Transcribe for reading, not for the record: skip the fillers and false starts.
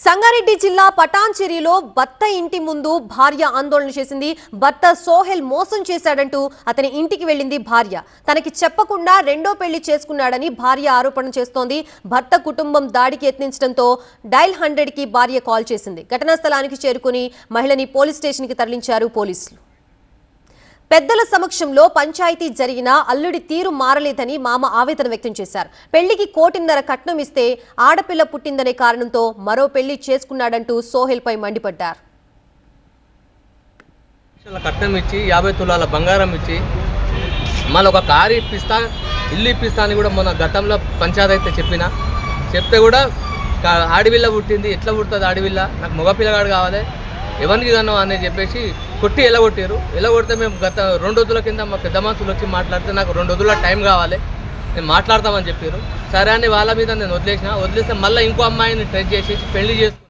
సంగారెడ్డి జిల్లా పటాన్చెరిలో భర్త ఇంటి ముందు భార్య ఆందోళన చేసింది. భర్త సోహెల్ మోసం చేశాడంటూ అతని ఇంటికి వెళ్లింది భార్య. తనకి చెప్పకుండా రెండో పెళ్లి చేసుకున్నాడని భార్య ఆరోపణ చేస్తోంది. భర్త కుటుంబం దాడికి యత్నించడంతో డైల్ 100కి భార్య కాల్ చేసింది. ఘటనా స్థలానికి చేరుకుని మహిళని పోలీస్ స్టేషన్కి తరలించారు పోలీసులు. పెద్దల సమక్షంలో పంచాయతీ జరిగినా అల్లుడి తీరు మారలేదని మామ ఆవేదన వ్యక్తం చేశారు. పెళ్లికి 1.5 కోటి కట్నం ఇస్తే ఆడపిల్ల పుట్టిందనే కారణంతో మరో పెళ్లి చేసుకున్నాడంటూ సోహెల్ పై మండిపడ్డారు. కట్నం ఇచ్చి 50 తులాల బంగారం ఇచ్చి మళ్ళీ ఒక కారు ఇప్పిస్తా, ఇల్లు ఇప్పిస్తా అని కూడా మొన్న గతంలో పంచాయతీ అయితే చెప్తే కూడా ఆడపిల్ల పుట్టింది, ఎట్లా పుడుతుంది ఆడపిల్ల, నాకు మగపిల్లగాడు కావాలి, ఎవరికి కన్నా అని చెప్పేసి కొట్టి ఎలగొడితే మేము గత 2 రోజుల కింద మా పెద్ద మనుషులు వచ్చి మాట్లాడితే నాకు 2 రోజుల టైం కావాలి, నేను మాట్లాడతామని చెప్పారు. సరే అని వాళ్ళ మీద నేను వదిలేస్తే మళ్ళీ ఇంకో అమ్మాయిని ట్రై చేసి పెళ్లి చేసుకుని